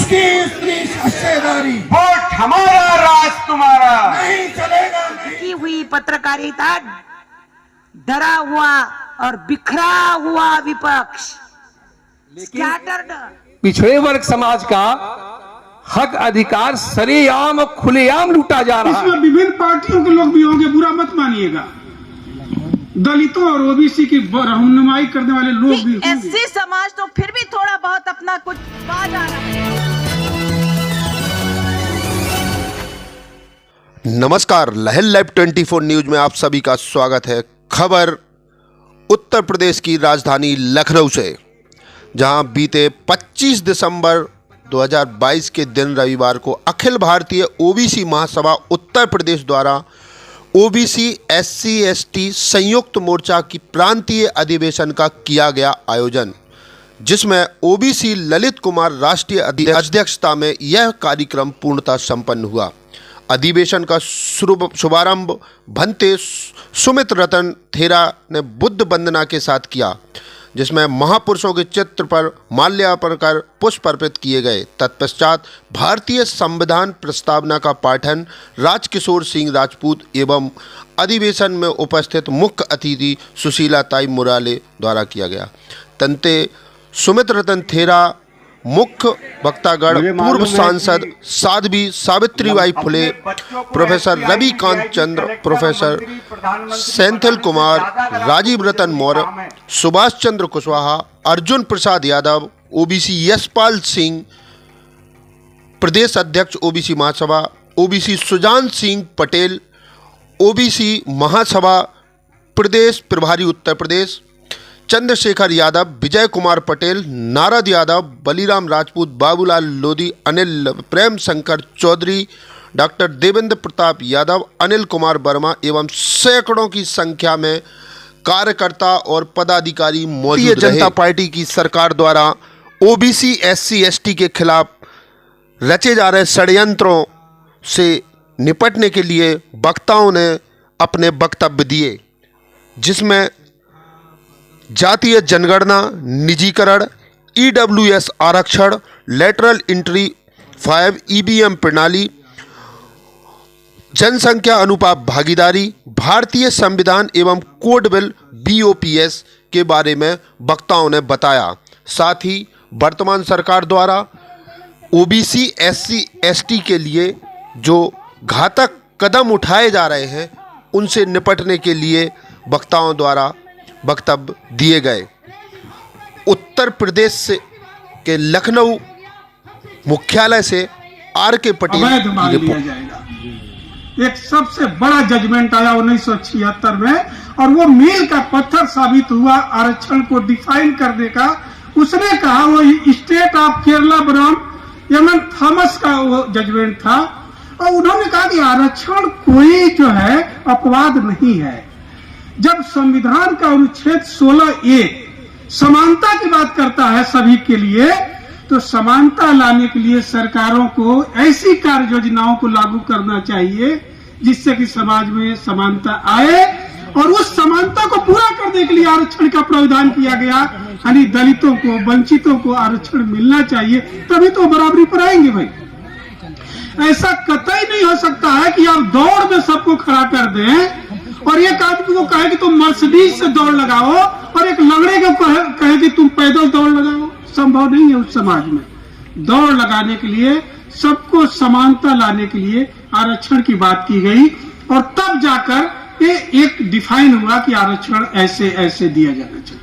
उसकी स्त्री हिस्सेदारी, वोट हमारा राज तुम्हारा, नहीं चलेगा नहीं। की हुई पत्रकारिता, डरा हुआ और बिखरा हुआ विपक्ष, स्कैटर्ड पिछड़े वर्ग समाज का हक अधिकार सरेआम और खुलेआम लूटा जा रहा है। इसमें विभिन्न पार्टियों के लोग भी होंगे, बुरा मत मानिएगा। दलितों और ओबीसी की रहनुमाई करने वाले लोग भी होंगे। एससी समाज तो फिर भी थोड़ा बहुत अपना कुछ पा जा रहा है। नमस्कार, लहर लाइव 24 न्यूज में आप सभी का स्वागत है। खबर उत्तर प्रदेश की राजधानी लखनऊ से, जहां बीते 25 दिसंबर 2022 के दिन रविवार को अखिल भारतीय ओबीसी महासभा उत्तर प्रदेश द्वारा ओबीसी एससी एसटी संयुक्त मोर्चा की प्रांतीय अधिवेशन का किया गया आयोजन, जिसमें ओबीसी ललित कुमार राष्ट्रीय अध्यक्षता में यह कार्यक्रम पूर्णतः संपन्न हुआ। अधिवेशन का शुभारंभ भंते सुमित रतन थेरा ने बुद्ध वंदना के साथ किया, जिसमें महापुरुषों के चित्र पर माल्यार्पण कर पुष्प अर्पित किए गए। तत्पश्चात भारतीय संविधान प्रस्तावना का पाठन राजकिशोर सिंह राजपूत एवं अधिवेशन में उपस्थित मुख्य अतिथि सुशीला ताई मुराले द्वारा किया गया। तंते सुमित रतन थेरा मुख्य वक्तागण पूर्व सांसद साध्वी सावित्रीबाई फुले, प्रोफेसर रविकांत चंद्र, प्रोफेसर सेंथिल कुमार, राजीव रतन मौर्य, सुभाष चंद्र कुशवाहा, अर्जुन प्रसाद यादव, ओबीसी यशपाल सिंह प्रदेश अध्यक्ष ओबीसी महासभा, ओबीसी सुजान सिंह पटेल ओबीसी महासभा प्रदेश प्रभारी उत्तर प्रदेश, चंद्रशेखर यादव, विजय कुमार पटेल, नारद यादव, बलीराम राजपूत, बाबूलाल लोधी, अनिल प्रेम शंकर चौधरी, डॉक्टर देवेंद्र प्रताप यादव, अनिल कुमार वर्मा एवं सैकड़ों की संख्या में कार्यकर्ता और पदाधिकारी मौजूद रहे। भारतीय जनता पार्टी की सरकार द्वारा ओबीसी एससी एसटी के खिलाफ रचे जा रहे षड्यंत्रों से निपटने के लिए वक्ताओं ने अपने वक्तव्य दिए, जिसमें जातीय जनगणना, निजीकरण, ईडब्ल्यूएस आरक्षण, लेटरल एंट्री 5, ईवीएम प्रणाली, जनसंख्या अनुपात भागीदारी, भारतीय संविधान एवं कोड बिल बीओपीएस के बारे में वक्ताओं ने बताया। साथ ही वर्तमान सरकार द्वारा ओबीसी एससी एसटी के लिए जो घातक कदम उठाए जा रहे हैं, उनसे निपटने के लिए वक्ताओं द्वारा वक्तव्य दिए गए। उत्तर प्रदेश से के लखनऊ मुख्यालय से आर के पटेल की रिपोर्ट। एक सबसे बड़ा जजमेंट आया 1976 में, और वो मील का पत्थर साबित हुआ आरक्षण को डिफाइन करने का। उसने कहा, वो स्टेट ऑफ केरला बनाम एमएन थॉमस का वो जजमेंट था, और उन्होंने कहा कि आरक्षण कोई जो है अपवाद नहीं है। जब संविधान का अनुच्छेद 16(a) समानता की बात करता है सभी के लिए, तो समानता लाने के लिए सरकारों को ऐसी कार्य योजनाओं को लागू करना चाहिए जिससे कि समाज में समानता आए, और उस समानता को पूरा करने के लिए आरक्षण का प्रावधान किया गया। यानी दलितों को, वंचितों को आरक्षण मिलना चाहिए, तभी तो बराबरी पर आएंगे भाई। ऐसा कतई नहीं हो सकता है कि आप दौड़ में सबको खड़ा कर दें और एक आदमी को कहे कि तुम मर्सिडीज से दौड़ लगाओ, और एक लंगड़े को कहे कि तुम पैदल दौड़ लगाओ। संभव नहीं है। उस समाज में दौड़ लगाने के लिए, सबको समानता लाने के लिए आरक्षण की बात की गई, और तब जाकर ये एक डिफाइन हुआ कि आरक्षण ऐसे ऐसे दिया जाना चाहिए।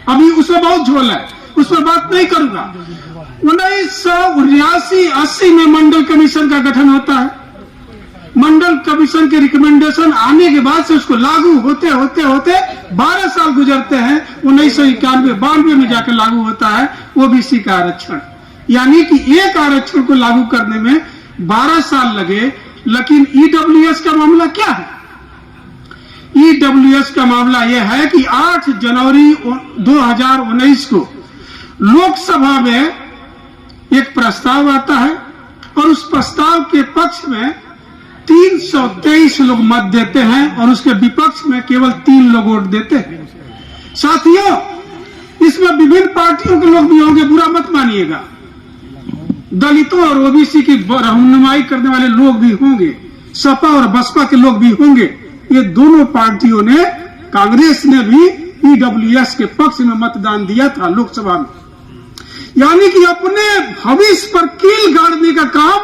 अभी उसमें बहुत झोल है, उसमें बात नहीं करूंगा। 1979-80 में मंडल कमीशन का गठन होता है। मंडल कमीशन के रिकमेंडेशन आने के बाद से उसको लागू होते होते होते 12 साल गुजरते हैं। 1991-92 में जाकर लागू होता है ओबीसी का आरक्षण। यानी कि एक आरक्षण को लागू करने में 12 साल लगे। लेकिन ईडब्ल्यूएस का मामला क्या है? ईडब्ल्यूएस का मामला यह है कि 8 जनवरी 2019 को लोकसभा में एक प्रस्ताव आता है, और उस प्रस्ताव के पक्ष में 323 लोग मत देते हैं, और उसके विपक्ष में केवल 3 लोग वोट देते हैं। साथियों, इसमें विभिन्न पार्टियों के लोग भी होंगे, बुरा मत मानिएगा। दलितों और ओबीसी की रहनुमाई करने वाले लोग भी होंगे, सपा और बसपा के लोग भी होंगे। ये दोनों पार्टियों ने, कांग्रेस ने भी ईडब्ल्यूएस के पक्ष में मतदान दिया था लोकसभा में। यानी कि अपने भविष्य पर कील गाड़ने का काम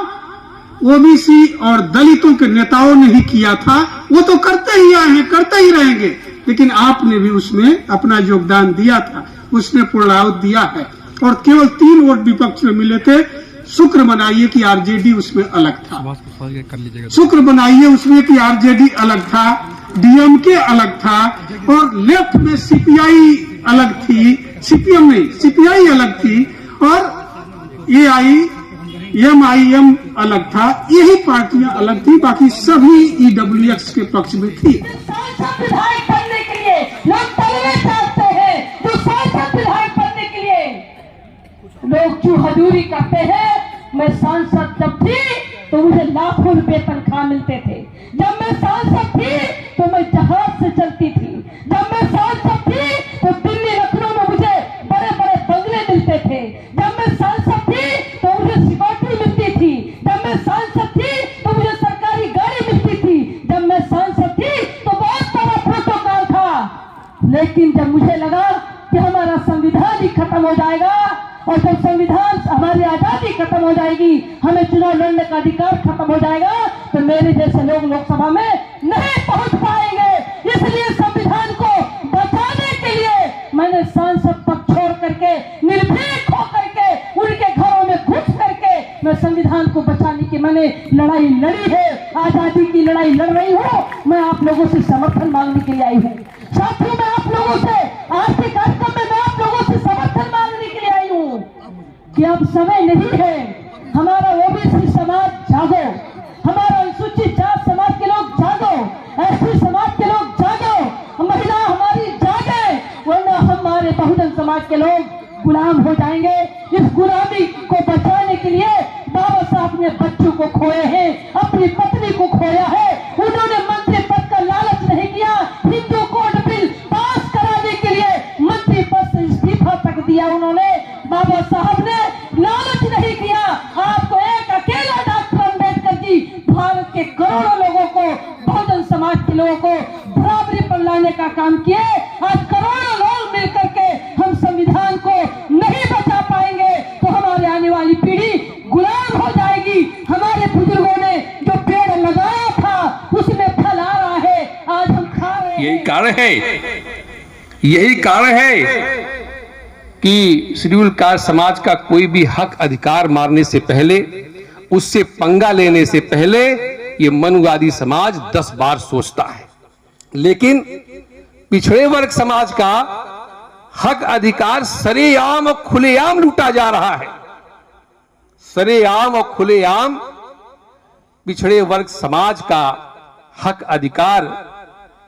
ओबीसी और दलितों के नेताओं ने ही किया था। वो तो करते ही आए हैं, करते ही रहेंगे, लेकिन आपने भी उसमें अपना योगदान दिया था, उसने पूर्णाहुत दिया है। और केवल 3 वोट विपक्ष में मिले थे। शुक्र मनाइए कि आरजेडी उसमें अलग था, शुक्र मनाइए उसमें कि आरजेडी अलग था, डीएमके अलग था, और लेफ्ट में सीपीआई अलग थी, सीपीएम नहीं, सीपीआई अलग थी, और एआईएमआईएम अलग था। यही पार्टियां अलग थी, बाकी सभी ईडब्ल्यूएस के पक्ष में थी। विधायक बनने के लिए लोग तलवे चाहते हैं, जो सांसद विधायक बनने के लिए लोग चूहदूरी करते हैं। मैं सांसद जब थी तो मुझे लाखों रुपए तनख्वाह मिलते थे। जब मैं सांसद थी तो मैं जहाज से चलती थी। जब मैं सांसद थी तो दिल्ली लखनऊ में मुझे बड़े बड़े बंगले मिलते थे। जब मैं सांसद थी तो मुझे सिक्योरिटी मिलती थी। जब मैं सांसद थी तो मुझे सरकारी गाड़ी मिलती थी। जब मैं सांसद थी तो बहुत बड़ा प्रोटोकॉल था। लेकिन जब मुझे लगा कि हमारा संविधान ही खत्म हो जाएगा, और जब संविधान, हमारी आजादी खत्म हो जाएगी, हमें चुनाव लड़ने का अधिकार खत्म हो जाएगा, तो मेरे जैसे लोग लोकसभा में नहीं पहुंच पाएंगे। इसलिए संविधान को बचाने के लिए मैंने सांसद पद छोड़ करके, निर्भीक होकर के, उनके घरों में घुस करके मैं संविधान को बचाने की मैंने लड़ाई लड़ी है। आजादी की लड़ाई लड़ रही हूँ। मैं आप लोगों से समर्थन मांगने के लिए आई हूँ। साथियों, मैं आप लोगों से आज के कार्यक्रम में मैं आप लोगों से समर्थन मांगने के लिए आई हूँ कि अब समय नहीं है। हमारा ओबीसी समाज जागो, हमारा अनुसूचित जाति समाज के लोग जागो, एससी समाज के लोग जागो, महिला हमारी जागे, वरना हमारे बहुजन समाज के लोग गुलाम हो जाएंगे। इस गुलामी को बचाने के लिए बाबा साहब ने बच्चों को खोए हैं, अपनी पत्नी को खोया है। उन्होंने मंत्री पद का लालच नहीं किया। हिंदू कोड बिल पास कराने के लिए मंत्री पद से इस्तीफा तक दिया उन्होंने। बाबा साहब ने लालच नहीं किया। आपको एक अकेला डॉक्टर अम्बेडकर जी भारत के करोड़ों लोगों को, बहुजन समाज के लोगों को बराबरी पर लाने का काम किए। आज करोड़ों लोग मिलकर के हम संविधान को नहीं बचा पाएंगे तो हमारे आने वाली पीढ़ी गुलाम हो जाएगी। हमारे बुजुर्गों ने जो पेड़ लगाया था उसमें फल आ रहा है, आज हम खा रहे हैं। यही कारण है कि शेड्यूल कास्ट समाज का कोई भी हक अधिकार मारने से पहले, उससे पंगा लेने से पहले ये मनुवादी समाज 10 बार सोचता है। लेकिन पिछड़े वर्ग समाज का हक अधिकार सरेआम और खुलेआम लूटा जा रहा है। सरेआम और खुलेआम पिछड़े वर्ग समाज का हक अधिकार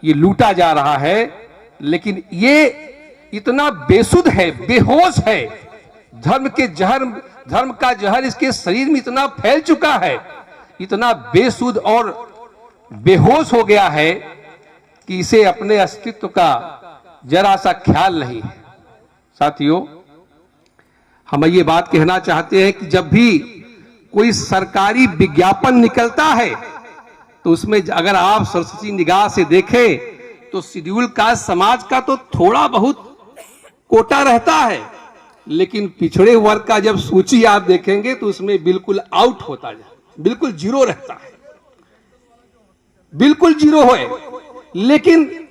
ये लूटा जा रहा है। लेकिन ये इतना बेसुध है, बेहोश है, धर्म का जहर इसके शरीर में इतना फैल चुका है, इतना बेसुध और बेहोश हो गया है कि इसे अपने अस्तित्व का जरा सा ख्याल नहीं है। साथियों, हम ये बात कहना चाहते हैं कि जब भी कोई सरकारी विज्ञापन निकलता है तो उसमें अगर आप सरस्वती निगाह से देखें तो शेड्यूल कास्ट समाज का तो थोड़ा बहुत कोटा रहता है, लेकिन पिछड़े वर्ग का जब सूची आप देखेंगे तो उसमें बिल्कुल आउट होता जाए, बिल्कुल जीरो रहता है, बिल्कुल जीरो है। लेकिन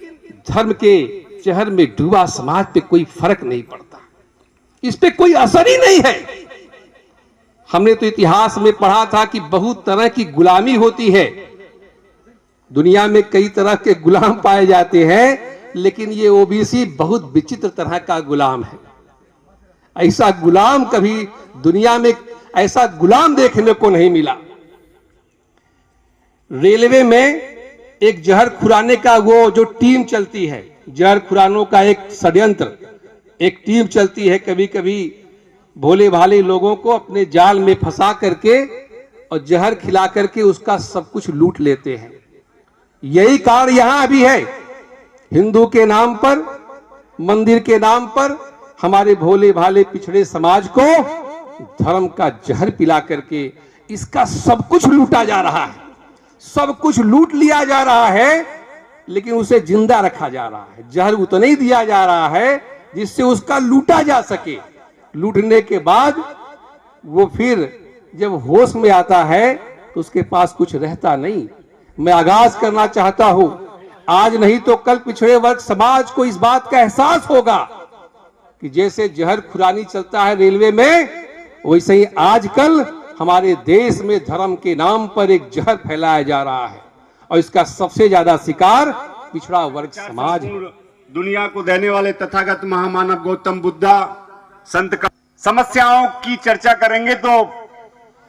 धर्म के जहर में डूबा समाज पे कोई फर्क नहीं पड़ता, इस पे कोई असर ही नहीं है। हमने तो इतिहास में पढ़ा था कि बहुत तरह की गुलामी होती है, दुनिया में कई तरह के गुलाम पाए जाते हैं, लेकिन ये ओबीसी बहुत विचित्र तरह का गुलाम है। ऐसा गुलाम कभी दुनिया में ऐसा गुलाम देखने को नहीं मिला। रेलवे में एक जहर खुराने का वो जो टीम चलती है, जहर खुरानों का एक षड्यंत्र, एक टीम चलती है। कभी कभी भोले भाले लोगों को अपने जाल में फंसा करके और जहर खिला करके उसका सब कुछ लूट लेते हैं। यही कारण यहां भी है। हिंदू के नाम पर, मंदिर के नाम पर हमारे भोले भाले पिछड़े समाज को धर्म का जहर पिला करके इसका सब कुछ लूटा जा रहा है, सब कुछ लूट लिया जा रहा है, लेकिन उसे जिंदा रखा जा रहा है। जहर उतना ही दिया जा रहा है जिससे उसका लूटा जा सके। लूटने के बाद वो फिर जब होश में आता है तो उसके पास कुछ रहता नहीं। मैं आगाज करना चाहता हूं, आज नहीं तो कल पिछड़े वर्ग समाज को इस बात का एहसास होगा कि जैसे जहर खुरानी चलता है रेलवे में, वैसे ही आजकल हमारे देश में धर्म के नाम पर एक जहर फैलाया जा रहा है और इसका सबसे ज्यादा शिकार पिछड़ा वर्ग समाज है। दुनिया को देने वाले तथागत महामानव गौतम बुद्धा संत का समस्याओं की चर्चा करेंगे तो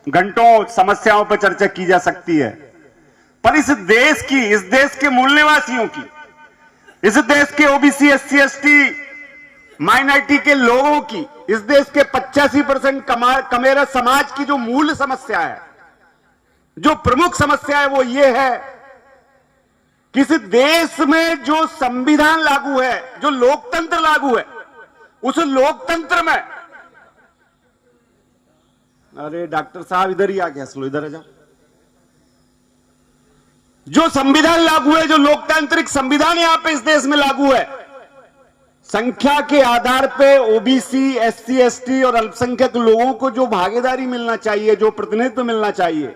घंटों समस्याओं पर चर्चा की जा सकती है, पर इस देश के मूल निवासियों की, इस देश के ओबीसी एससी एसटी माइनॉरिटी के लोगों की, इस देश के 85% कमेरा समाज की जो मूल समस्या है, जो प्रमुख समस्या है, वो ये है कि इस देश में जो संविधान लागू है, जो लोकतंत्र लागू है, उस लोकतंत्र में, अरे डॉक्टर साहब इधर ही आ गया, स्लो इधर आ जाओ। जो संविधान लागू है, जो लोकतांत्रिक संविधान यहां पे इस देश में लागू है, संख्या के आधार पे ओबीसी एससी एसटी और अल्पसंख्यक लोगों को जो भागीदारी मिलना चाहिए, जो प्रतिनिधित्व मिलना चाहिए,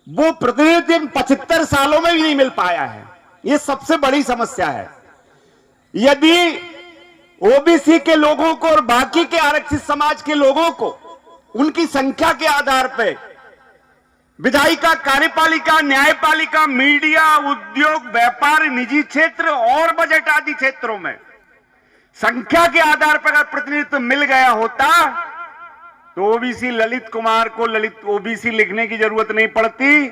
वो प्रतिनिधित्व 75 सालों में भी नहीं मिल पाया है। ये सबसे बड़ी समस्या है। यदि ओबीसी के लोगों को और बाकी के आरक्षित समाज के लोगों को उनकी संख्या के आधार पे विधायिका, कार्यपालिका, न्यायपालिका, मीडिया, उद्योग, व्यापार, निजी क्षेत्र और बजट आदि क्षेत्रों में संख्या के आधार पर अगर प्रतिनिधित्व मिल गया होता तो ओबीसी ललित कुमार को ललित ओबीसी लिखने की जरूरत नहीं पड़ती।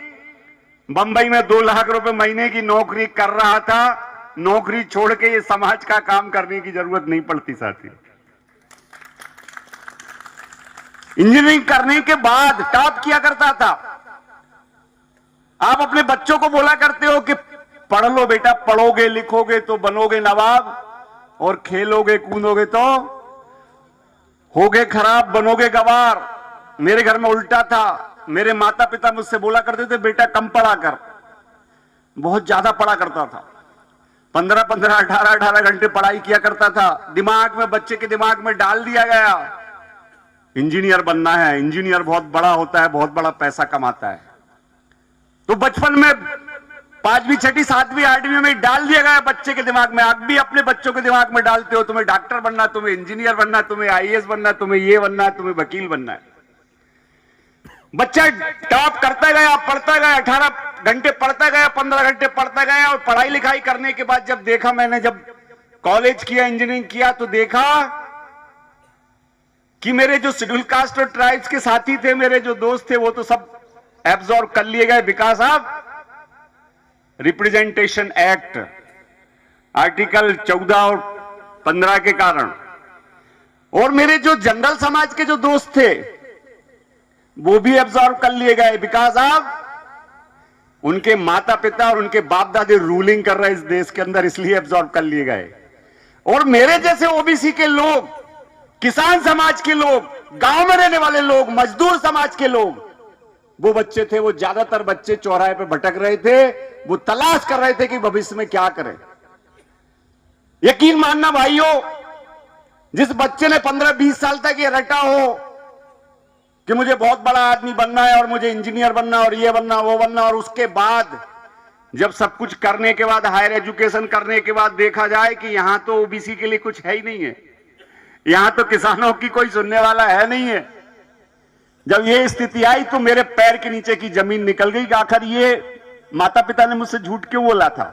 बंबई में 2 लाख रुपए महीने की नौकरी कर रहा था, नौकरी छोड़ के ये समाज का काम करने की जरूरत नहीं पड़ती। साथी, इंजीनियरिंग करने के बाद टॉप किया करता था। आप अपने बच्चों को बोला करते हो कि पढ़ लो बेटा, पढ़ोगे लिखोगे तो बनोगे नवाब, और खेलोगे कूदोगे तो होगे खराब, बनोगे गवार। मेरे घर में उल्टा था। मेरे माता पिता मुझसे बोला करते थे बेटा कम पढ़ा कर, बहुत ज्यादा पढ़ा करता था। 15-15, 18-18 घंटे पढ़ाई किया करता था। दिमाग में, बच्चे के दिमाग में डाल दिया गया इंजीनियर बनना है, इंजीनियर बहुत बड़ा होता है, बहुत बड़ा पैसा कमाता है। तो बचपन में 5वीं 6वीं 7वीं 8वीं में डाल दिया गया बच्चे के दिमाग में। आप भी अपने बच्चों के दिमाग में डालते हो, तुम्हें डॉक्टर बनना, तुम्हें इंजीनियर बनना, तुम्हें आईएएस बनना, तुम्हें ये बनना, तुम्हें वकील बनना है। बच्चा टॉप करता गया, पढ़ता गया, 18 घंटे पढ़ता गया, 15 घंटे पढ़ता गया, और पढ़ाई लिखाई करने के बाद जब देखा, मैंने जब कॉलेज किया, इंजीनियरिंग किया, तो देखा कि मेरे जो शेड्यूल कास्ट और ट्राइब्स के साथी थे, मेरे जो दोस्त थे, वो तो सब एब्जॉर्ब कर लिए गए because of representation act, article 14 और 15 के कारण। और मेरे जो जनरल समाज के जो दोस्त थे वो भी एब्जॉर्ब कर लिए गए बिकॉज ऑफ उनके माता पिता और उनके बाप दादे रूलिंग कर रहे इस देश के अंदर, इसलिए एब्जॉर्ब कर लिए गए। और मेरे जैसे ओबीसी के लोग, किसान समाज के लोग, गांव में रहने वाले लोग, मजदूर समाज के लोग, वो बच्चे थे, वो ज्यादातर बच्चे चौराहे पे भटक रहे थे, वो तलाश कर रहे थे कि भविष्य में क्या करें। यकीन मानना भाइयों, जिस बच्चे ने 15-20 साल तक ये रटा हो कि मुझे बहुत बड़ा आदमी बनना है और मुझे इंजीनियर बनना और ये बनना वो बनना, और उसके बाद जब सब कुछ करने के बाद, हायर एजुकेशन करने के बाद देखा जाए कि यहां तो ओबीसी के लिए कुछ है ही नहीं है, यहां तो किसानों की कोई सुनने वाला है नहीं है। जब ये स्थिति आई तो मेरे पैर के नीचे की जमीन निकल गई कि आखिर ये माता पिता ने मुझसे झूठ क्यों बोला था।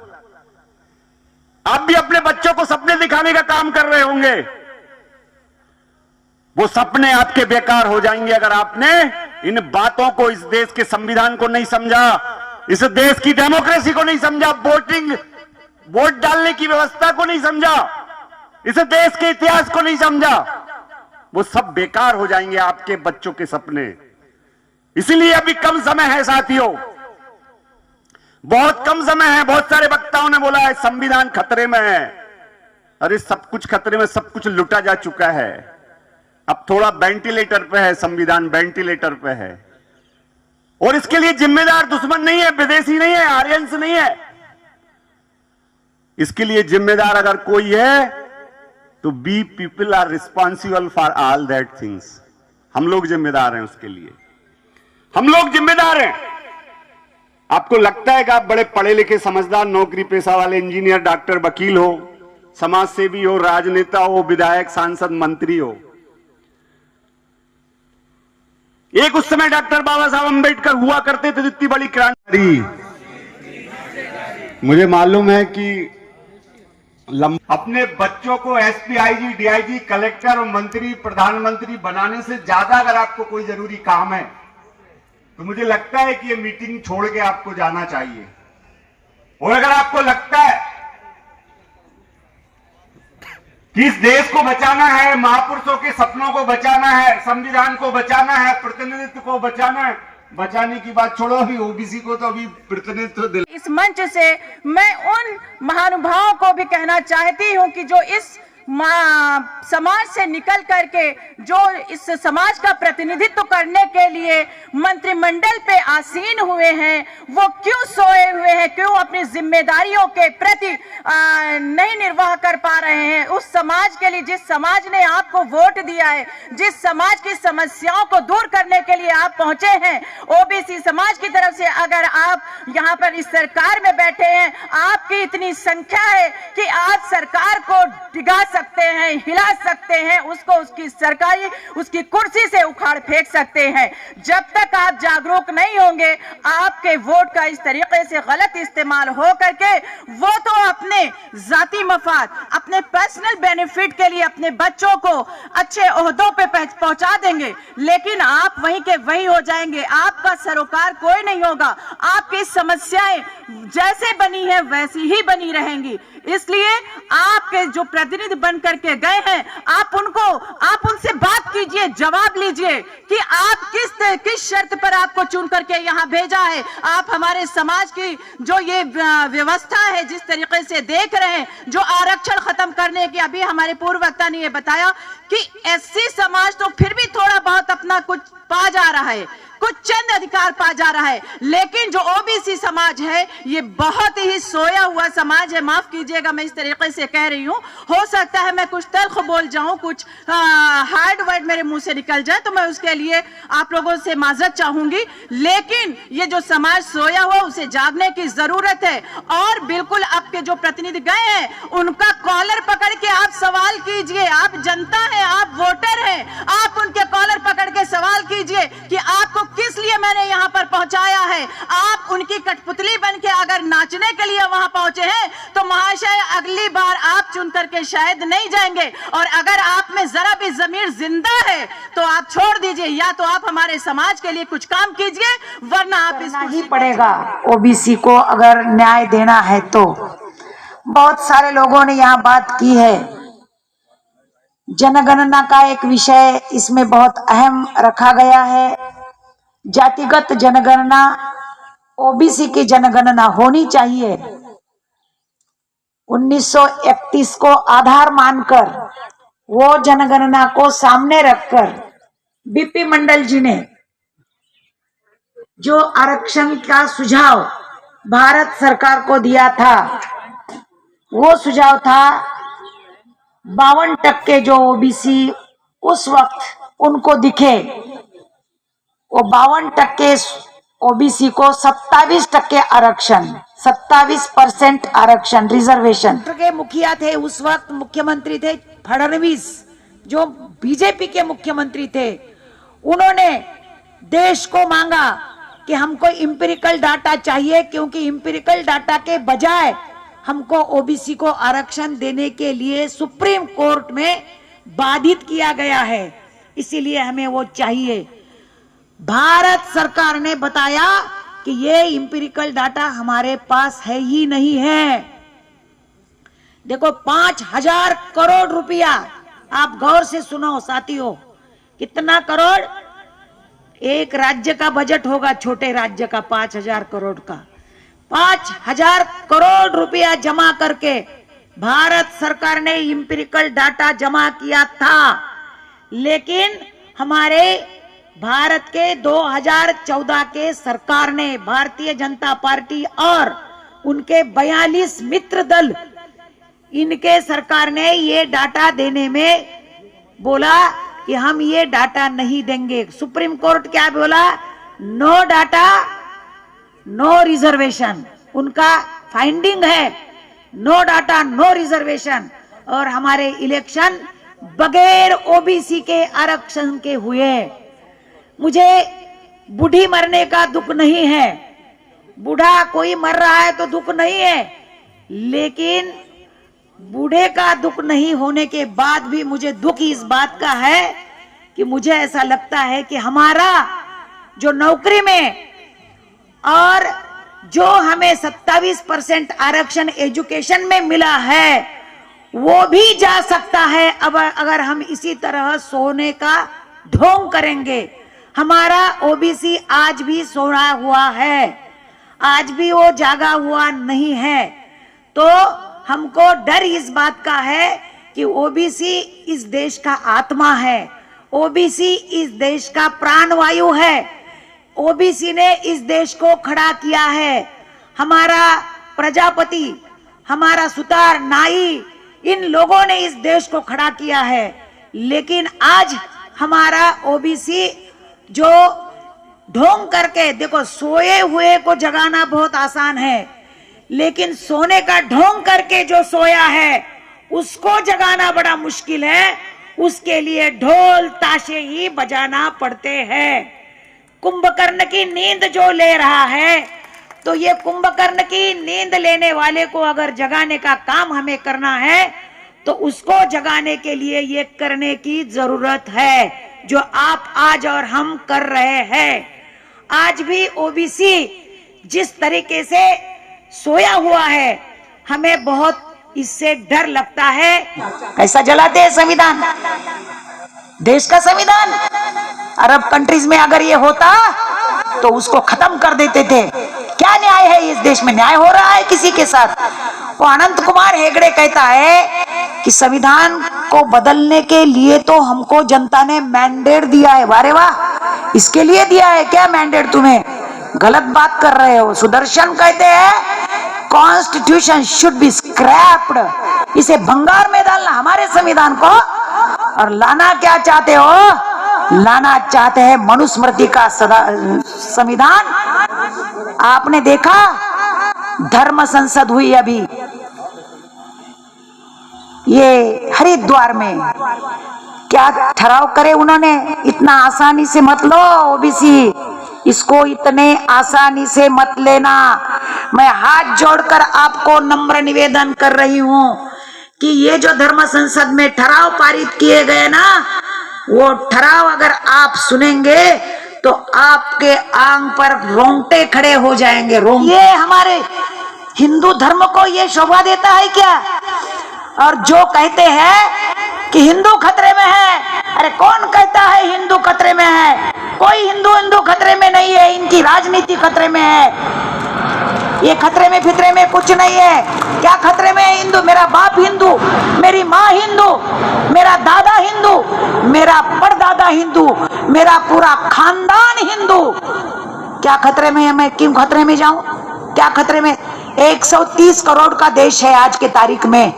आप भी अपने बच्चों को सपने दिखाने का काम कर रहे होंगे, वो सपने आपके बेकार हो जाएंगे अगर आपने इन बातों को, इस देश के संविधान को नहीं समझा, इस देश की डेमोक्रेसी को नहीं समझा, वोट डालने की व्यवस्था को नहीं समझा, इस देश के इतिहास को नहीं समझा। वो सब बेकार हो जाएंगे आपके बच्चों के सपने। इसलिए अभी कम समय है साथियों, बहुत कम समय है। बहुत सारे वक्ताओं ने बोला है संविधान खतरे में है। अरे सब कुछ खतरे में, सब कुछ लुटा जा चुका है। अब थोड़ा वेंटिलेटर पे है, संविधान वेंटिलेटर पे है। और इसके लिए जिम्मेदार दुश्मन नहीं है, विदेशी नहीं है, आर्यंस नहीं है। इसके लिए जिम्मेदार अगर कोई है तो we people are responsible for all that things. हम लोग जिम्मेदार हैं उसके लिए, हम लोग जिम्मेदार हैं। आपको लगता है कि आप बड़े पढ़े लिखे समझदार नौकरी पेशा वाले इंजीनियर, डॉक्टर, वकील हो, समाज सेवी हो, राजनेता हो, विधायक, सांसद, मंत्री हो। एक उस समय डॉक्टर बाबा साहब अंबेडकर हुआ करते थे, इतनी बड़ी क्रांति। मुझे मालूम है कि अपने बच्चों को एसपी, आईजी, डीआईजी, कलेक्टर और मंत्री, प्रधानमंत्री बनाने से ज्यादा अगर आपको कोई जरूरी काम है तो मुझे लगता है कि ये मीटिंग छोड़ के आपको जाना चाहिए। और अगर आपको लगता है कि इस देश को बचाना है, महापुरुषों के सपनों को बचाना है, संविधान को बचाना है, प्रतिनिधित्व को बचाना है, बचाने की बात छोड़ो, अभी ओबीसी को तो अभी प्रतिनिधित्व दिल। इस मंच से मैं उन महानुभावों को भी कहना चाहती हूं कि जो इस समाज से निकल करके जो इस समाज का प्रतिनिधित्व करने के लिए मंत्रिमंडल पे आसीन हुए हैं, वो क्यों सोए हुए हैं, क्यों अपनी जिम्मेदारियों के प्रति नहीं निर्वाह कर पा रहे हैं। उस समाज के लिए, जिस समाज ने आपको वोट दिया है, जिस समाज की समस्याओं को दूर करने के लिए आप पहुंचे हैं, ओबीसी समाज की तरफ से अगर आप यहाँ पर इस सरकार में बैठे हैं, आपकी इतनी संख्या है कि आप सरकार को डिगा सकते हैं, हिला सकते हैं, उसको उसकी कुर्सी से उखाड़ फेंक सकते हैं। जब तक आप जागरूक नहीं होंगे, आपके वोट का इस तरीके से गलत इस्तेमाल हो करके वो तो अपने जाती मफाद, अपने पर्सनल बेनिफिट के लिए अपने बच्चों को अच्छे ओहदों पे पहुंचा देंगे, लेकिन आप वहीं के वहीं हो जाएंगे। आपका सरोकार कोई नहीं होगा। आपकी समस्याएं जैसे बनी है वैसी ही बनी रहेंगी। इसलिए आपके जो प्रतिनिधि बन करके गए हैं, आप उनसे बात कीजिए, जवाब लीजिए कि आप किस शर्त पर आपको चुन करके यहाँ भेजा है। आप हमारे समाज की जो ये व्यवस्था है, जिस तरीके से देख रहे हैं, जो आरक्षण खत्म करने की, अभी हमारे पूर्व वक्ता ने ये बताया कि एससी समाज तो फिर भी थोड़ा बहुत अपना कुछ पा जा रहा है, कुछ चंद अधिकार पा जा रहा है, लेकिन जो ओबीसी समाज है ये बहुत ही सोया हुआ समाज है। माफ कीजिएगा मैं इस तरीके से कह रही हूँ, हो सकता है मैं कुछ तल्ख बोल जाऊं, कुछ हार्ड वर्ड मेरे मुंह से निकल जाए, तो मैं उसके लिए आप लोगों से माजरत चाहूंगी। लेकिन ये जो समाज सोया हुआ, उसे जागने की जरूरत है। और बिल्कुल आपके जो प्रतिनिधि गए हैं उनका कॉलर पकड़ के आप सवाल कीजिए। आप जनता है, आप वोटर हैं, आप उनके कॉलर पकड़ के सवाल कीजिए कि आपको किस लिए मैंने यहाँ पर पहुंचाया है। आप उनकी कठपुतली बन के अगर नाचने के लिए वहां पहुंचे हैं तो महाशय अगली बार आप चुन करके शायद नहीं जाएंगे। और अगर आप में जरा भी जमीर जिंदा है तो आप छोड़ दीजिए, या तो आप हमारे समाज के लिए कुछ काम कीजिए, वरना आप इसको ही पड़ेगा। ओबीसी को अगर न्याय देना है तो बहुत सारे लोगों ने यहाँ बात की है, जनगणना का एक विषय इसमें बहुत अहम रखा गया है। जातिगत जनगणना, ओबीसी की जनगणना होनी चाहिए। 1931 को आधार मानकर वो जनगणना को सामने रखकर बीपी मंडल जी ने जो आरक्षण का सुझाव भारत सरकार को दिया था, वो सुझाव था 52% जो ओबीसी उस वक्त उनको दिखे, वो 52% ओबीसी को 27% आरक्षण, 27% आरक्षण रिजर्वेशन के मुखिया थे। उस वक्त मुख्यमंत्री थे फडणवीस, जो बीजेपी के मुख्यमंत्री थे। उन्होंने देश को मांगा कि हमको इंपिरिकल डाटा चाहिए, क्योंकि इंपिरिकल डाटा के बजाय हमको ओबीसी को आरक्षण देने के लिए सुप्रीम कोर्ट में बाधित किया गया है, इसीलिए हमें वो चाहिए। भारत सरकार ने बताया कि ये इंपिरिकल डाटा हमारे पास है ही नहीं है। देखो 5000 करोड़ रुपया, आप गौर से सुनो साथियों, कितना करोड़? एक राज्य का बजट होगा, छोटे राज्य का 5000 करोड़ का। 5000 करोड़ रुपया जमा करके भारत सरकार ने इंपिरिकल डाटा जमा किया था लेकिन हमारे भारत के 2014 के सरकार ने, भारतीय जनता पार्टी और उनके 42 मित्र दल, इनके सरकार ने ये डाटा देने में बोला कि हम ये डाटा नहीं देंगे। सुप्रीम कोर्ट क्या बोला? No data no reservation. उनका फाइंडिंग है नो डाटा नो रिजर्वेशन। और हमारे इलेक्शन बगैर ओबीसी के आरक्षण के हुए। मुझे बूढ़ी मरने का दुख नहीं है, बूढ़ा कोई मर रहा है तो दुख नहीं है, लेकिन बूढ़े का दुख नहीं होने के बाद भी मुझे दुख इस बात का है कि मुझे ऐसा लगता है कि हमारा जो नौकरी में और जो हमें 27% आरक्षण एजुकेशन में मिला है वो भी जा सकता है अब अगर हम इसी तरह सोने का ढोंग करेंगे। हमारा ओबीसी आज भी सोया हुआ है, आज भी वो जागा हुआ नहीं है। तो हमको डर इस बात का है कि ओबीसी इस देश का आत्मा है, ओबीसी इस देश का प्राणवायु है, ओबीसी ने इस देश को खड़ा किया है। हमारा प्रजापति, हमारा सुतार, नाई, इन लोगों ने इस देश को खड़ा किया है। लेकिन आज हमारा ओबीसी जो ढोंग करके, देखो सोए हुए को जगाना बहुत आसान है, लेकिन सोने का ढोंग करके जो सोया है उसको जगाना बड़ा मुश्किल है। उसके लिए ढोल ताशे ही बजाना पड़ते हैं। कुंभकर्ण की नींद जो ले रहा है, तो ये कुंभकर्ण की नींद लेने वाले को अगर जगाने का काम हमें करना है तो उसको जगाने के लिए ये करने की जरूरत है जो आप आज और हम कर रहे हैं। आज भी ओबीसी जिस तरीके से सोया हुआ है, हमें बहुत इससे डर लगता है। कैसा जलाते हैं संविधान, देश का संविधान। अरब कंट्रीज में अगर ये होता तो उसको खत्म कर देते थे। क्या न्याय है इस देश में? न्याय हो रहा है किसी के साथ? वो अनंत कुमार हेगड़े कहता है कि संविधान को बदलने के लिए तो हमको जनता ने मैंडेट दिया है। वारे वाह, इसके लिए दिया है क्या मैंडेट तुम्हें? गलत बात कर रहे हो। सुदर्शन कहते हैं कॉन्स्टिट्यूशन शुड बी स्क्रैप्ड, इसे भंगार में डालना हमारे संविधान को। और लाना क्या चाहते हो? लाना चाहते हैं मनुस्मृति का संविधान। आपने देखा धर्म संसद हुई अभी ये हरिद्वार में, क्या ठहराव करे उन्होंने? इतना आसानी से मत लो ओबीसी, इसको इतने आसानी से मत लेना। मैं हाथ जोड़कर आपको नम्र निवेदन कर रही हूं कि ये जो धर्म संसद में ठराव पारित किए गए ना, वो ठराव अगर आप सुनेंगे तो आपके आंग पर रोंगटे खड़े हो जाएंगे। ये हमारे हिंदू धर्म को ये शोभा देता है क्या? और जो कहते हैं कि हिंदू खतरे में है, अरे कौन कहता है हिंदू खतरे में है? कोई हिंदू खतरे में नहीं है, इनकी राजनीति खतरे में है। ये खतरे में फितरे में कुछ नहीं है। क्या खतरे में है? हिंदू। मेरा बाप हिंदू, मेरी माँ हिंदू, मेरा दादा हिंदू, मेरा परदादा हिंदू, मेरा पूरा खानदान हिंदू। क्या खतरे में है? मैं क्यों खतरे में जाऊं? क्या खतरे में? 130 करोड़ का देश है आज के तारीख में।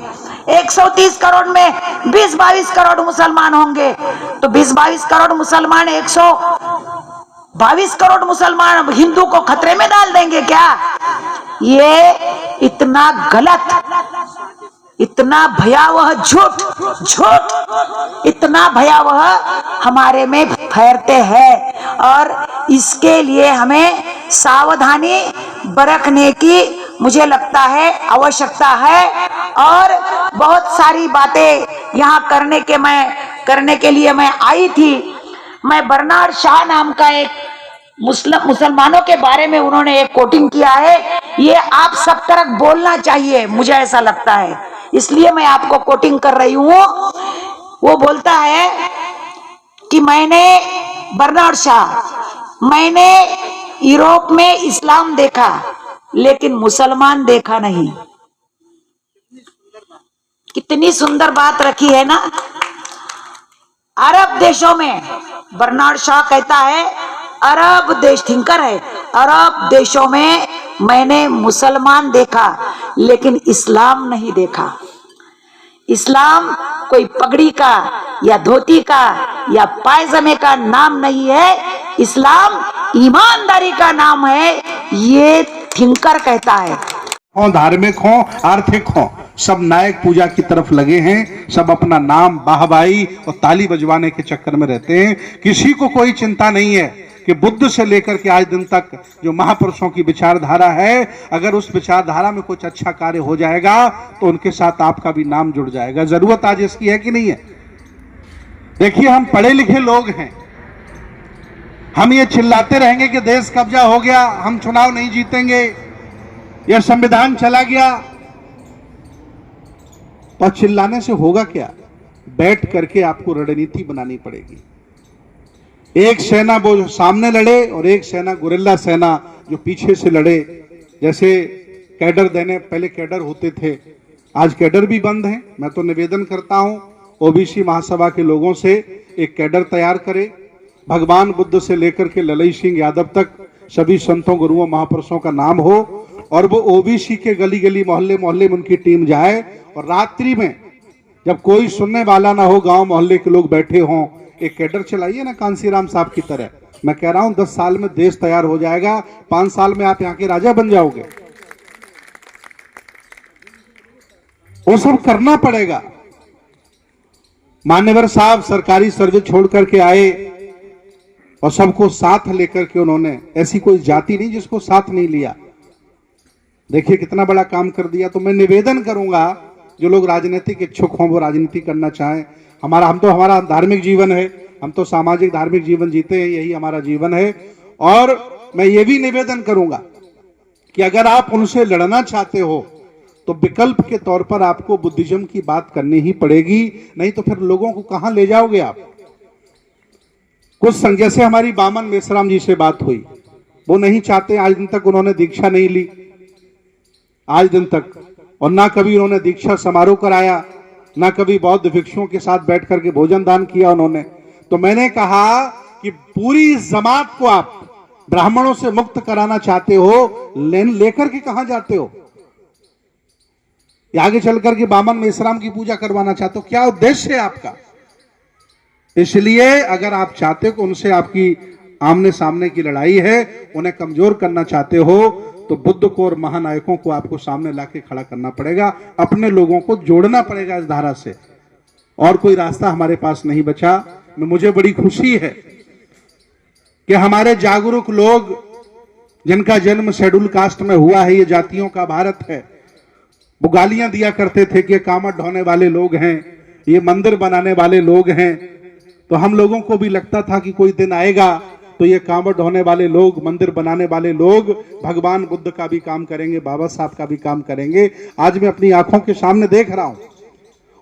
130 करोड़ में 20-22 करोड़ मुसलमान होंगे, तो 20-22 करोड़ मुसलमान 122 करोड़ मुसलमान हिंदू को खतरे में डाल देंगे क्या? ये इतना गलत, इतना भयावह झूठ इतना भयावह हमारे में फैलते हैं। और इसके लिए हमें सावधानी बरतने की मुझे लगता है आवश्यकता है। और बहुत सारी बातें यहाँ करने के लिए मैं आई थी। मैं बर्नार्ड शॉ नाम का एक मुसलमानों के बारे में उन्होंने एक कोटिंग किया है, ये आप सब तरफ बोलना चाहिए, मुझे ऐसा लगता है, इसलिए मैं आपको कोटिंग कर रही हूं। वो बोलता है कि बर्नार्ड शॉ, मैंने यूरोप में इस्लाम देखा लेकिन मुसलमान देखा नहीं। कितनी सुंदर बात रखी है ना। अरब देशों में बर्नार्ड शॉ कहता है, अरब देश थिंकर है, अरब देशों में मैंने मुसलमान देखा लेकिन इस्लाम नहीं देखा। इस्लाम कोई पगड़ी का या धोती का या पायजामे का नाम नहीं है, इस्लाम ईमानदारी का नाम है, ये थिंकर कहता है। हो धार्मिक हो आर्थिक हो, सब नायक पूजा की तरफ लगे हैं, सब अपना नाम वाहवाही और ताली बजवाने के चक्कर में रहते हैं। किसी को कोई चिंता नहीं है कि बुद्ध से लेकर के आज दिन तक जो महापुरुषों की विचारधारा है, अगर उस विचारधारा में कुछ अच्छा कार्य हो जाएगा तो उनके साथ आपका भी नाम जुड़ जाएगा। जरूरत आज इसकी है कि नहीं है? देखिए, हम पढ़े लिखे लोग हैं, हम ये चिल्लाते रहेंगे कि देश कब्जा हो गया, हम चुनाव नहीं जीतेंगे, यह संविधान चला गया, तो चिल्लाने से होगा क्या? बैठ करके आपको रणनीति बनानी पड़ेगी। एक सेना वो सामने लड़े और एक सेना गुरिल्ला सेना जो पीछे से लड़े। जैसे कैडर देने, पहले कैडर होते थे, आज कैडर भी बंद है। मैं तो निवेदन करता हूं ओबीसी महासभा के लोगों से, एक कैडर तैयार करें। भगवान बुद्ध से लेकर के ललई सिंह यादव तक सभी संतों गुरुओं महापुरुषों का नाम हो और वो ओबीसी के गली गली मोहल्ले मोहल्ले में उनकी टीम जाए और रात्रि में जब कोई सुनने वाला ना हो, गांव मोहल्ले के लोग बैठे हों, एक कैडर चलाइए ना कांसीराम साहब की तरह। मैं कह रहा हूं 10 साल में देश तैयार हो जाएगा, 5 साल में आप यहां के राजा बन जाओगे। वो सब करना पड़ेगा। मान्यवर साहब सरकारी सर्विस छोड़ करके आए और सबको साथ लेकर के उन्होंने, ऐसी कोई जाति नहीं जिसको साथ नहीं लिया। देखिए कितना बड़ा काम कर दिया। तो मैं निवेदन करूंगा जो लोग राजनीतिक इच्छुक हों वो राजनीति करना चाहें। हमारा धार्मिक जीवन है, हम तो सामाजिक धार्मिक जीवन जीते हैं, यही हमारा जीवन है। और मैं ये भी निवेदन करूंगा कि अगर आप उनसे लड़ना चाहते हो तो विकल्प के तौर पर आपको बुद्धिज्म की बात करनी ही पड़ेगी, नहीं तो फिर लोगों को कहां ले जाओगे आप। कुछ संजय से हमारी बामन मेसराम जी से बात हुई, वो नहीं चाहते, आज दिन तक उन्होंने दीक्षा नहीं ली, आज दिन तक, और ना कभी उन्होंने दीक्षा समारोह कराया, ना कभी बौद्ध भिक्षुओं के साथ बैठ करके भोजन दान किया उन्होंने। तो मैंने कहा कि पूरी जमात को आप ब्राह्मणों से मुक्त कराना चाहते हो, लेकर के कहां जाते हो? आगे चल करके बामन मेसराम की पूजा करवाना चाहते हो? क्या उद्देश्य है आपका? इसलिए अगर आप चाहते हो कि उनसे आपकी आमने सामने की लड़ाई है, उन्हें कमजोर करना चाहते हो, तो बुद्ध को और महानायकों को आपको सामने लाके खड़ा करना पड़ेगा, अपने लोगों को जोड़ना पड़ेगा इस धारा से, और कोई रास्ता हमारे पास नहीं बचा। मुझे बड़ी खुशी है कि हमारे जागरूक लोग, जिनका जन्म शेड्यूल कास्ट में हुआ है, ये जातियों का भारत है, वो गालियां दिया करते थे कि कामत ढोने वाले लोग हैं, ये मंदिर बनाने वाले लोग हैं। तो हम लोगों को भी लगता था कि कोई दिन आएगा तो ये कांवड़ ढोने वाले लोग, मंदिर बनाने वाले लोग भगवान बुद्ध का भी काम करेंगे, बाबा साहब का भी काम करेंगे। आज मैं अपनी आंखों के सामने देख रहा हूं,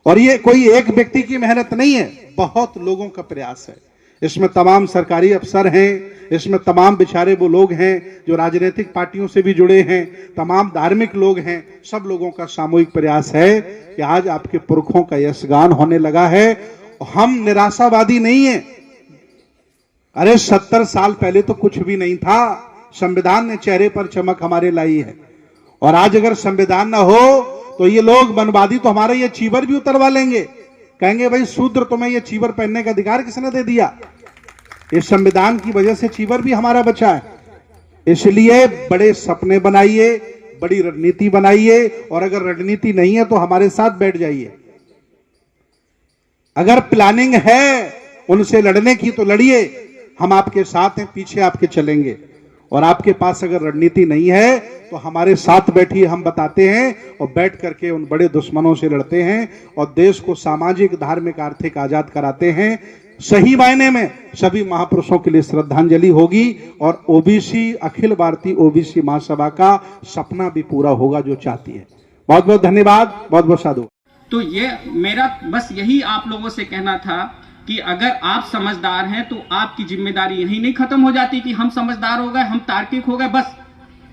और ये कोई एक व्यक्ति की मेहनत नहीं है, बहुत लोगों का प्रयास है। इसमें तमाम सरकारी अफसर हैं, इसमें तमाम बेचारे वो लोग हैं जो राजनीतिक पार्टियों से भी जुड़े हैं, तमाम धार्मिक लोग हैं, सब लोगों का सामूहिक प्रयास है कि आज आपके पुरखों का यशगान होने लगा है। हम निराशावादी नहीं है। अरे 70 साल पहले तो कुछ भी नहीं था, संविधान ने चेहरे पर चमक हमारे लाई है, और आज अगर संविधान ना हो तो ये लोग मनवादी तो हमारे ये चीवर भी उतरवा लेंगे, कहेंगे भाई शूद्र तुम्हें ये चीवर पहनने का अधिकार किसने दे दिया? इस संविधान की वजह से चीवर भी हमारा बचा है। इसलिए बड़े सपने बनाइए, बड़ी रणनीति बनाइए, और अगर रणनीति नहीं है तो हमारे साथ बैठ जाइए। अगर प्लानिंग है उनसे लड़ने की तो लड़िए, हम आपके साथ हैं, पीछे आपके चलेंगे। और आपके पास अगर रणनीति नहीं है तो हमारे साथ बैठिए, हम बताते हैं, और बैठ करके उन बड़े दुश्मनों से लड़ते हैं और देश को सामाजिक, धार्मिक, आर्थिक आजाद कराते हैं। सही मायने में सभी महापुरुषों के लिए श्रद्धांजलि होगी, और ओबीसी, अखिल भारतीय ओबीसी महासभा का सपना भी पूरा होगा जो चाहती है। बहुत बहुत धन्यवाद, बहुत बहुत साधु। तो ये मेरा बस यही आप लोगों से कहना था कि अगर आप समझदार हैं तो आपकी जिम्मेदारी यही नहीं खत्म हो जाती कि हम समझदार हो गए, हम तार्किक हो गए बस।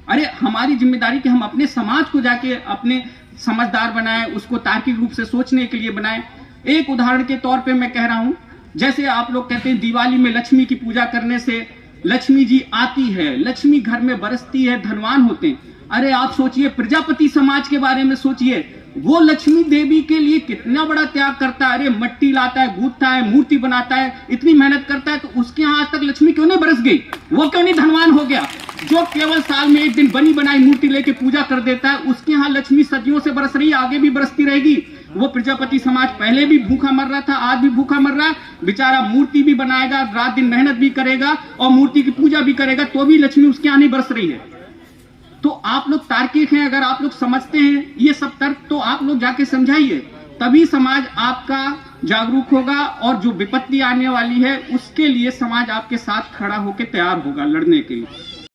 अरे हमारी जिम्मेदारी कि हम अपने समाज को जाके अपने समझदार बनाएं, उसको तार्किक रूप से सोचने के लिए बनाएं। एक उदाहरण के तौर पे मैं कह रहा हूं जैसे आप लोग कहते हैं दिवाली में लक्ष्मी की पूजा करने से लक्ष्मी जी आती है, लक्ष्मी घर में बरसती है, धनवान होते हैं। अरे आप सोचिए, प्रजापति समाज के बारे में सोचिए, वो लक्ष्मी देवी के लिए कितना बड़ा त्याग करता है। अरे मट्टी लाता है, गूंथता है, मूर्ति बनाता है, इतनी मेहनत करता है, तो उसके यहाँ आज तक लक्ष्मी क्यों नहीं बरस गई? वो क्यों नहीं धनवान हो गया? जो केवल साल में एक दिन बनी बनाई मूर्ति लेके पूजा कर देता है, उसके यहाँ लक्ष्मी सदियों से बरस रही है, आगे भी बरसती रहेगी। वो प्रजापति समाज पहले भी भूखा मर रहा था, आज भी भूखा मर रहा है। बेचारा मूर्ति भी बनाएगा, रात दिन मेहनत भी करेगा और मूर्ति की पूजा भी करेगा, तो भी लक्ष्मी उसके यहाँ नहीं बरस रही है। तो आप लोग तार्किक हैं, अगर आप लोग समझते हैं ये सब तर्क, तो आप लोग जाके समझाइए, तभी समाज आपका जागरूक होगा और जो विपत्ति आने वाली है उसके लिए समाज आपके साथ खड़ा होकर तैयार होगा लड़ने के लिए।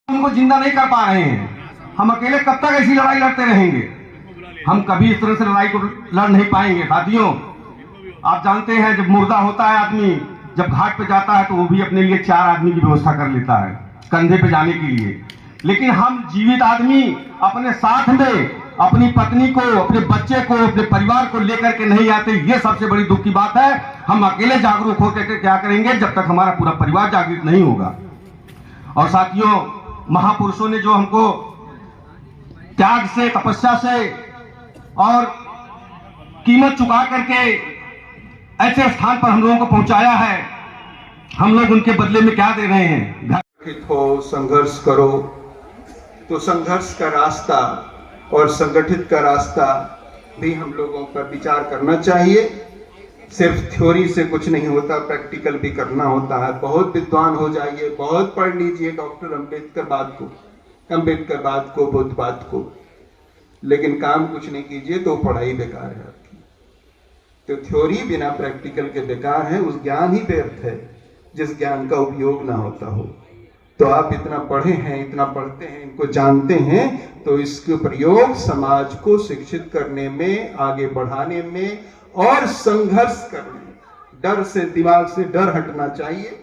उनको जिंदा नहीं कर पा रहे हैं, हम अकेले कब तक ऐसी लड़ाई लड़ते रहेंगे? हम कभी इस तरह से लड़ाई को लड़ नहीं पाएंगे। साथियों, आप जानते हैं जब मुर्दा होता है आदमी, जब घाट पे जाता है तो वो भी अपने लिए 4 आदमी की व्यवस्था कर लेता है कंधे पे जाने के लिए। लेकिन हम जीवित आदमी अपने साथ में अपनी पत्नी को, अपने बच्चे को, अपने परिवार को लेकर के नहीं आते। ये सबसे बड़ी दुख की बात है। हम अकेले जागरूक होकर क्या करेंगे जब तक हमारा पूरा परिवार जागरूक नहीं होगा। और साथियों, महापुरुषों ने जो हमको त्याग से, तपस्या से और कीमत चुका करके ऐसे स्थान पर हम लोगों को पहुंचाया है, हम लोग उनके बदले में क्या दे रहे हैं? हो, संघर्ष करो, तो संघर्ष का रास्ता और संगठित का रास्ता भी हम लोगों पर विचार करना चाहिए। सिर्फ थ्योरी से कुछ नहीं होता, प्रैक्टिकल भी करना होता है। बहुत विद्वान हो जाइए, बहुत पढ़ लीजिए डॉक्टर अम्बेडकर को, बुद्धवाद को, लेकिन काम कुछ नहीं कीजिए तो पढ़ाई बेकार है आपकी। तो थ्योरी बिना प्रैक्टिकल के बेकार है, उस ज्ञान ही व्यर्थ है जिस ज्ञान का उपयोग ना होता हो। तो आप इतना पढ़े हैं, इतना पढ़ते हैं, इनको जानते हैं, तो इसके प्रयोग समाज को शिक्षित करने में, आगे बढ़ाने में और संघर्ष करने, डर से, दिमाग से डर हटना चाहिए।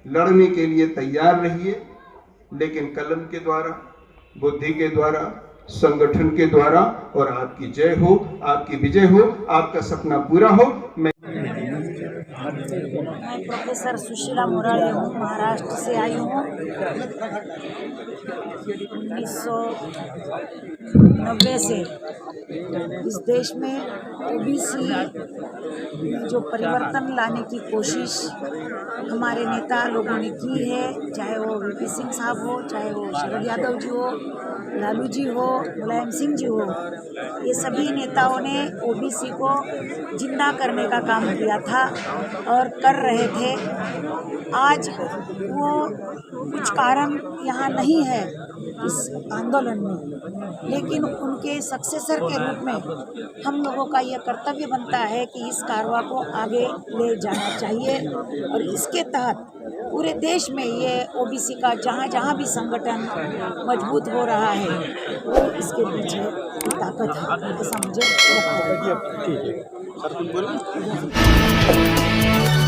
लड़ने के लिए तैयार रहिए, लेकिन कलम के द्वारा, बुद्धि के द्वारा, संगठन के द्वारा। और आपकी जय हो, आपकी विजय हो, आपका सपना पूरा हो। मैं प्रोफेसर सुशीला मुरारी हूँ, महाराष्ट्र से आई हूँ। 1990 से इस देश में ओबीसी जो परिवर्तन लाने की कोशिश हमारे नेता लोगों ने की है, चाहे वो वीपी सिंह साहब हो, चाहे वो शरद यादव जी हो, लालू जी हो, मुलायम सिंह जी हो, ये सभी नेताओं ने ओबीसी को जिंदा करने का काम किया था और कर रहे थे। आज वो कुछ कारण यहाँ नहीं है इस आंदोलन में, लेकिन उनके सक्सेसर के रूप में हम लोगों का यह कर्तव्य बनता है कि इस कारवां को आगे ले जाना चाहिए। और इसके तहत पूरे देश में ये ओबीसी का जहाँ जहाँ भी संगठन मजबूत हो रहा है, वो इसके पीछे ताकत है, ऐसा मुझे लगता है।